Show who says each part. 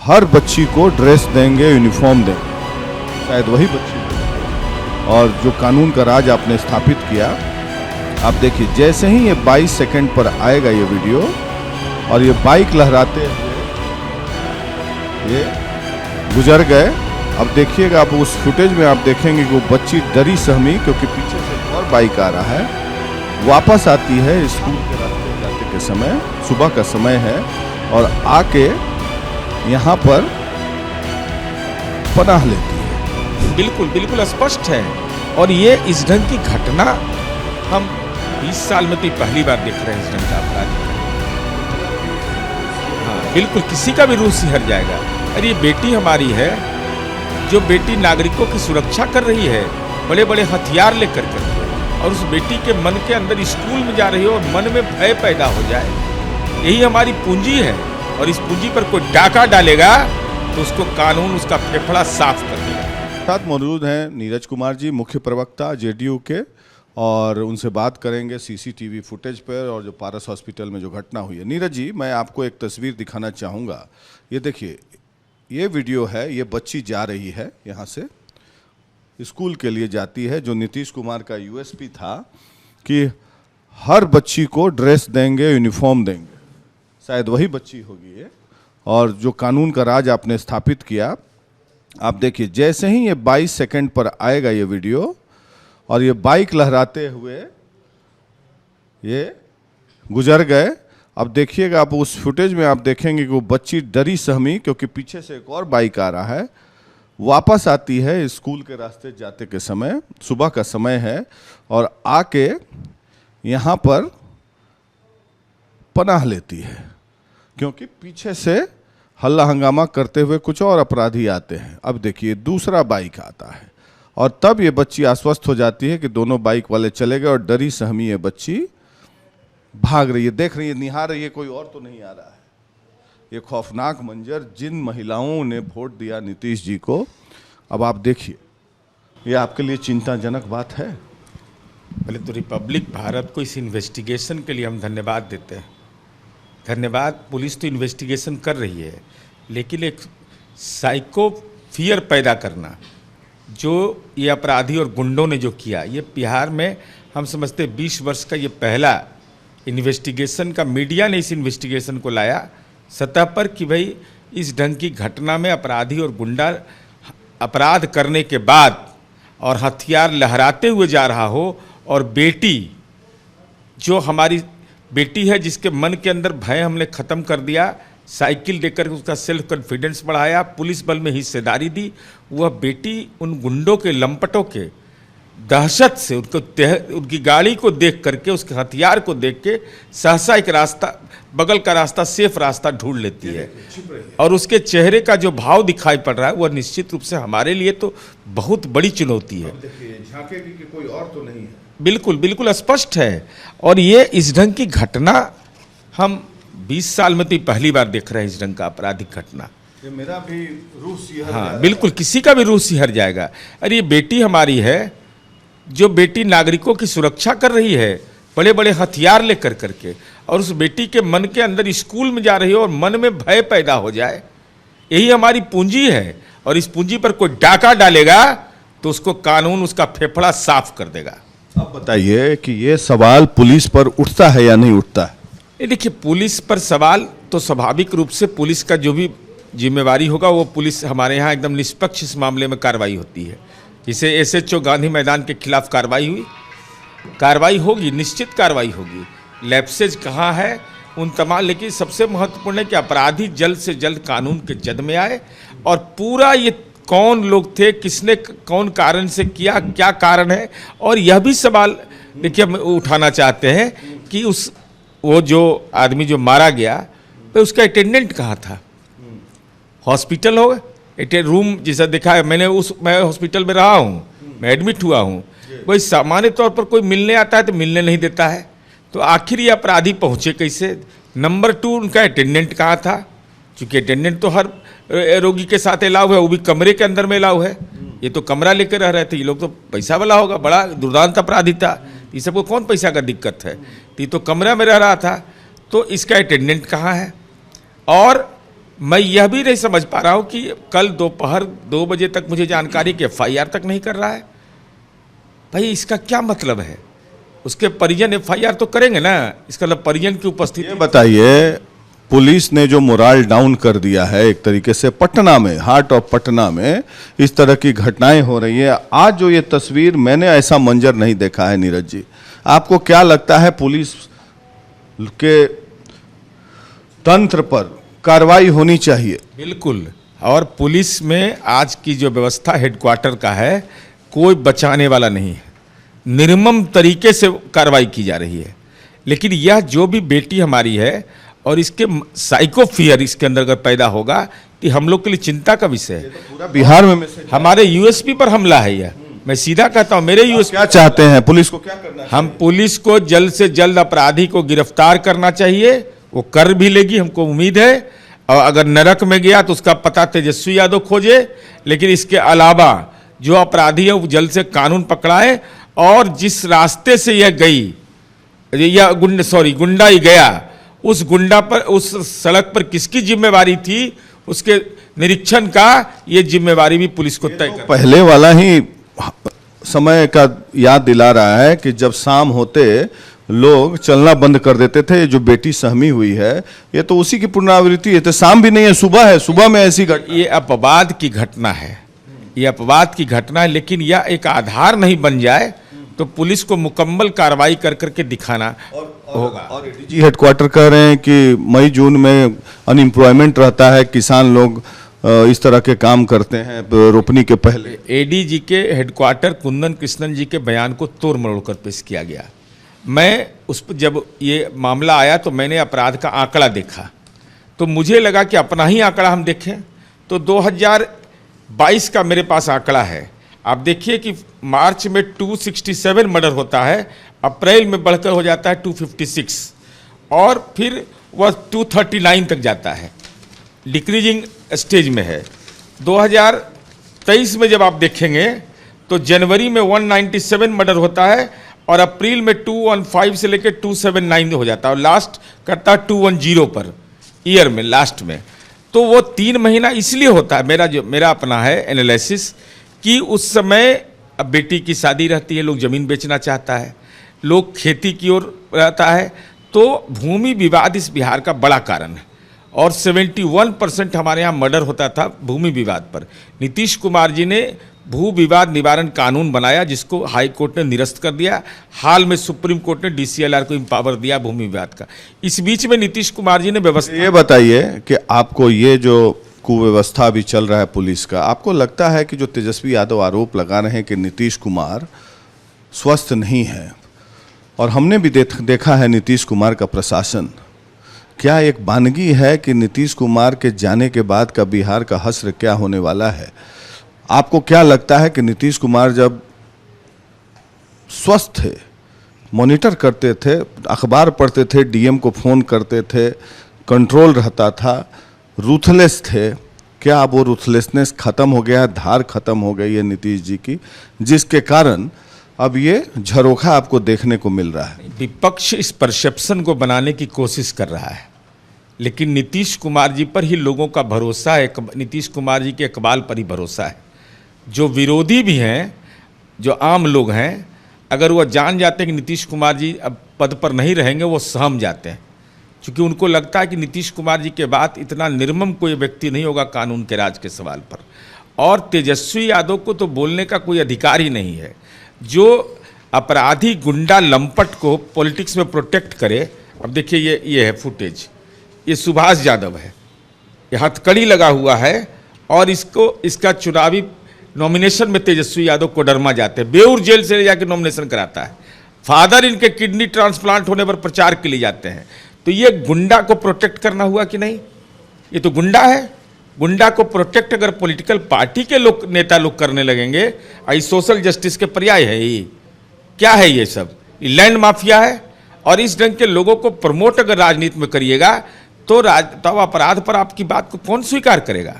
Speaker 1: हर बच्ची को ड्रेस देंगे, यूनिफॉर्म देंगे, शायद वही बच्ची होगी। और जो कानून का राज आपने स्थापित किया, आप देखिए जैसे ही ये 22 सेकंड पर आएगा ये वीडियो और ये बाइक लहराते हुए ये गुजर गए। अब देखिएगा, आप उस फुटेज में आप देखेंगे कि वो बच्ची डरी सहमी, क्योंकि पीछे से एक और बाइक आ रहा है, वापस आती है स्कूल के रास्ते जाते के समय, सुबह का समय है, और आके यहाँ पर पनाह लेती है।
Speaker 2: बिल्कुल बिल्कुल स्पष्ट है। और ये इस ढंग की घटना हम 20 साल में तो पहली बार देख रहे हैं इस ढंग का अपराध। हाँ बिल्कुल, किसी का भी रूह सिहर जाएगा। अरे ये बेटी हमारी है, जो बेटी नागरिकों की सुरक्षा कर रही है बड़े बड़े हथियार लेकर करके, और उस बेटी के मन के अंदर स्कूल में जा रही है और मन में भय पैदा हो जाए, यही हमारी पूंजी है। और इस पूंजी पर कोई डाका डालेगा तो उसको कानून उसका फेफड़ा साफ कर देगा।
Speaker 1: साथ मौजूद हैं नीरज कुमार जी, मुख्य प्रवक्ता जेडीयू के, और उनसे बात करेंगे सीसीटीवी फुटेज पर और जो पारस हॉस्पिटल में जो घटना हुई है। नीरज जी, मैं आपको एक तस्वीर दिखाना चाहूँगा। ये देखिए, ये वीडियो है, ये बच्ची जा रही है यहाँ से, स्कूल के लिए जाती है। जो नीतीश कुमार का यूएसपी था कि हर बच्ची को ड्रेस देंगे, यूनिफॉर्म देंगे, शायद वही बच्ची होगी ये। और जो कानून का राज आपने स्थापित किया, आप देखिए जैसे ही ये 22 सेकंड पर आएगा ये वीडियो और ये बाइक लहराते हुए ये गुजर गए। अब देखिएगा, आप उस फुटेज में आप देखेंगे कि वो बच्ची डरी सहमी, क्योंकि पीछे से एक और बाइक आ रहा है, वापस आती है स्कूल के रास्ते जाते के समय, सुबह का समय है, और आके यहाँ पर पनाह लेती है, क्योंकि पीछे से हल्ला हंगामा करते हुए कुछ और अपराधी आते हैं। अब देखिए दूसरा बाइक आता है, और तब ये बच्ची आश्वस्त हो जाती है कि दोनों बाइक वाले चले गए, और डरी सहमी ये बच्ची भाग रही है, देख रही है, निहार रही है, कोई और तो नहीं आ रहा है। ये खौफनाक मंजर, जिन महिलाओं ने वोट दिया नीतीश जी को, अब आप देखिए, ये आपके लिए चिंताजनक बात है।
Speaker 2: पहले तो रिपब्लिक भारत को इस इन्वेस्टिगेशन के लिए हम धन्यवाद देते हैं। धन्यवाद, पुलिस तो इन्वेस्टिगेशन कर रही है, लेकिन एक साइको फियर पैदा करना, जो ये अपराधी और गुंडों ने जो किया, ये बिहार में हम समझते 20 वर्ष का ये पहला इन्वेस्टिगेशन का, मीडिया ने इस इन्वेस्टिगेशन को लाया सतह पर कि भाई इस ढंग की घटना में अपराधी और गुंडा अपराध करने के बाद और हथियार लहराते हुए जा रहा हो, और बेटी जो हमारी बेटी है जिसके मन के अंदर भय हमने ख़त्म कर दिया, साइकिल देकर उसका सेल्फ कॉन्फिडेंस बढ़ाया, पुलिस बल में हिस्सेदारी दी, वह बेटी उन गुंडों के, लंपटों के दहशत से उनकी गाड़ी को देख करके, उसके हथियार को देख के सहसा एक रास्ता, बगल का रास्ता, सेफ रास्ता ढूंढ लेती है। और उसके चेहरे का जो भाव दिखाई पड़ रहा है वह निश्चित रूप से हमारे लिए तो बहुत बड़ी चुनौती है।
Speaker 1: झांकेगी कि कोई और तो नहीं है।
Speaker 2: बिल्कुल बिल्कुल स्पष्ट है। और ये इस ढंग की घटना हम 20 साल में तो पहली बार देख रहे हैं इस ढंग का आपराधिक घटना।
Speaker 1: ये मेरा भी रूह सिहर,
Speaker 2: हाँ बिल्कुल, किसी का भी रूह सिहर जाएगा। अरे ये बेटी हमारी है, जो बेटी नागरिकों की सुरक्षा कर रही है बड़े बड़े हथियार लेकर करके, और उस बेटी के मन के अंदर स्कूल में जा रही है और मन में भय पैदा हो जाए, यही हमारी पूंजी है। और इस पूंजी पर कोई डाका डालेगा तो उसको कानून उसका फेफड़ा साफ कर देगा।
Speaker 1: अब बताइए कि ये सवाल पुलिस पर उठता है या नहीं उठता है?
Speaker 2: देखिए, पुलिस पर सवाल तो स्वाभाविक रूप से पुलिस का जो भी जिम्मेवारी होगा वो पुलिस, हमारे यहाँ एकदम निष्पक्ष इस मामले में कार्रवाई होती है। जैसे एसएचओ गांधी मैदान के खिलाफ कार्रवाई हुई, कार्रवाई होगी, निश्चित कार्रवाई होगी। लैप्सेज कहाँ है उन तमाम, लेकिन सबसे महत्वपूर्ण है कि अपराधी जल्द से जल्द कानून के जद में आए, और पूरा ये कौन लोग थे, किसने कौन कारण से किया, क्या कारण है। और यह भी सवाल देखिए हम उठाना चाहते हैं कि वो जो आदमी जो मारा गया, तो उसका अटेंडेंट कहाँ था? हॉस्पिटल होगा, रूम जैसा दिखा है, मैं हॉस्पिटल में रहा हूँ, मैं एडमिट हुआ हूँ। कोई सामान्य तौर पर कोई मिलने आता है तो मिलने नहीं देता है, तो आखिर ये अपराधी पहुँचे कैसे? नंबर 2, उनका अटेंडेंट कहाँ था? चूँकि अटेंडेंट तो हर रोगी के साथ अलाउ है, वो भी कमरे के अंदर में अलाउ है। ये तो कमरा लेकर रह रहे थे, ये लोग तो पैसा वाला होगा, बड़ा दुर्दांत अपराधी था, ये सबको कौन पैसा का दिक्कत है? तो ये तो कमरा में रह रहा था, तो इसका अटेंडेंट कहाँ है? और मैं यह भी नहीं समझ पा रहा हूं कि कल दोपहर 2 बजे तक मुझे जानकारी कि FIR तक नहीं कर रहा है। भाई इसका क्या मतलब है? उसके परिजन FIR तो करेंगे ना, इसका मतलब परिजन की उपस्थिति।
Speaker 1: ये बताइए, पुलिस ने जो मोराल डाउन कर दिया है एक तरीके से पटना में, हार्ट ऑफ पटना में इस तरह की घटनाएं हो रही है। आज जो ये तस्वीर, मैंने ऐसा मंजर नहीं देखा है नीरज जी। आपको क्या लगता है पुलिस के तंत्र पर कार्रवाई होनी चाहिए?
Speaker 2: बिल्कुल। और पुलिस में आज की जो व्यवस्था हेडक्वार्टर का है, कोई बचाने वाला नहीं है, निर्मम तरीके से कार्रवाई की जा रही है। लेकिन यह जो भी बेटी हमारी है और इसके साइको फियर इसके अंदर अगर पैदा होगा कि हम लोग के लिए चिंता का विषय है।
Speaker 1: पूरा बिहार में मैसेज,
Speaker 2: हमारे USP पर हमला है यह, मैं सीधा कहता हूं। मेरे USP
Speaker 1: क्या चाहते हैं, पुलिस को क्या करना
Speaker 2: हम पुलिस को जल्द से जल्द अपराधी को गिरफ्तार करना चाहिए। वो कर भी लेगी, हमको उम्मीद है। और अगर नरक में गया तो उसका पता तेजस्वी यादव खोजे, लेकिन इसके अलावा जो अपराधी है वो जल्द से कानून पकड़ाए। और जिस रास्ते से यह गई, या गुंडा ही गया, उस गुंडा पर, उस सड़क पर किसकी जिम्मेवारी थी, उसके निरीक्षण का ये जिम्मेवारी भी पुलिस को तय कर।
Speaker 1: पहले वाला ही समय का याद दिला रहा है कि जब शाम होते लोग चलना बंद कर देते थे। जो बेटी सहमी हुई है ये तो उसी की पुनरावृत्ति है। तो शाम भी नहीं है, सुबह है, सुबह में ऐसी घटना।
Speaker 2: ये अपवाद की घटना है, ये अपवाद की घटना है। लेकिन यह एक आधार नहीं बन जाए तो पुलिस को मुकम्मल कार्रवाई कर करके दिखाना होगा।
Speaker 1: और ADG हेडक्वार्टर कह रहे हैं कि मई जून में अनएम्प्लॉयमेंट रहता है, किसान लोग इस तरह के काम करते हैं रोपनी के पहले।
Speaker 2: ADG के हेडक्वार्टर कुंदन कृष्णन जी के बयान को तोड़ मरोड़ कर पेश किया गया। मैं उस पर जब ये मामला आया तो मैंने अपराध का आंकड़ा देखा, तो मुझे लगा कि अपना ही आंकड़ा हम देखें। तो 2022 का मेरे पास आंकड़ा है। आप देखिए कि मार्च में 267 मर्डर होता है, अप्रैल में बढ़कर हो जाता है 256 और फिर वह 239 तक जाता है, डिक्रीजिंग स्टेज में है। 2023 में जब आप देखेंगे तो जनवरी में 197 मर्डर होता है और अप्रैल में 215 से लेकर 279 हो जाता है और लास्ट करता है 210 पर ईयर में, लास्ट में। तो वो 3 महीना इसलिए होता है, मेरा अपना है एनालिसिस, कि उस समय अब बेटी की शादी रहती है, लोग ज़मीन बेचना चाहता है, लोग खेती की ओर रहता है। तो भूमि विवाद इस बिहार का बड़ा कारण है और 71% हमारे यहाँ मर्डर होता था भूमि विवाद पर। नीतीश कुमार जी ने भू विवाद निवारण कानून बनाया जिसको हाई कोर्ट ने निरस्त कर दिया। हाल में सुप्रीम कोर्ट ने DCLR को इम्पावर दिया भूमि विवाद का। इस बीच में नीतीश कुमार जी ने व्यवस्था।
Speaker 1: ये बताइए कि आपको ये जो कुव्यवस्था भी चल रहा है पुलिस का, आपको लगता है कि जो तेजस्वी यादव आरोप लगा रहे हैं कि नीतीश कुमार स्वस्थ नहीं है, और हमने भी देखा है नीतीश कुमार का प्रशासन, क्या एक वानगी है कि नीतीश कुमार के जाने के बाद का बिहार का हश्र क्या होने वाला है? आपको क्या लगता है कि नीतीश कुमार जब स्वस्थ थे, मॉनिटर करते थे, अखबार पढ़ते थे, DM को फ़ोन करते थे, कंट्रोल रहता था, रूथलेस थे, क्या अब वो रूथलेसनेस ख़त्म हो गया है, धार ख़त्म हो गई है नीतीश जी की, जिसके कारण अब ये झरोखा आपको देखने को मिल रहा है?
Speaker 2: विपक्ष इस परसेप्शन को बनाने की कोशिश कर रहा है, लेकिन नीतीश कुमार जी पर ही लोगों का भरोसा है, नीतीश कुमार जी के इकबाल पर ही भरोसा है। जो विरोधी भी हैं, जो आम लोग हैं, अगर वह जान जाते हैं कि नीतीश कुमार जी अब पद पर नहीं रहेंगे, वो सहम जाते हैं, क्योंकि उनको लगता है कि नीतीश कुमार जी के बाद इतना निर्मम कोई व्यक्ति नहीं होगा कानून के राज के सवाल पर। और तेजस्वी यादव को तो बोलने का कोई अधिकार ही नहीं है। जो अपराधी गुंडा लंपट को पॉलिटिक्स में प्रोटेक्ट करे, अब देखिए ये है फुटेज, ये सुभाष यादव है, ये हथकड़ी लगा हुआ है और इसका चुनावी नॉमिनेशन में तेजस्वी यादव को डरमा जाते हैं, बेऊर जेल से ले जाकर नॉमिनेशन कराता है, फादर इनके किडनी ट्रांसप्लांट होने पर प्रचार के लिए जाते हैं। तो ये गुंडा को प्रोटेक्ट करना हुआ कि नहीं? ये तो गुंडा है। गुंडा को प्रोटेक्ट अगर पॉलिटिकल पार्टी के लोग, नेता लोग करने लगेंगे, आई सोशल जस्टिस के पर्याय है ये? क्या है ये सब? ये लैंड माफिया है। और इस ढंग के लोगों को प्रमोट अगर राजनीति में करिएगा तो अपराध पर आपकी बात को कौन स्वीकार करेगा?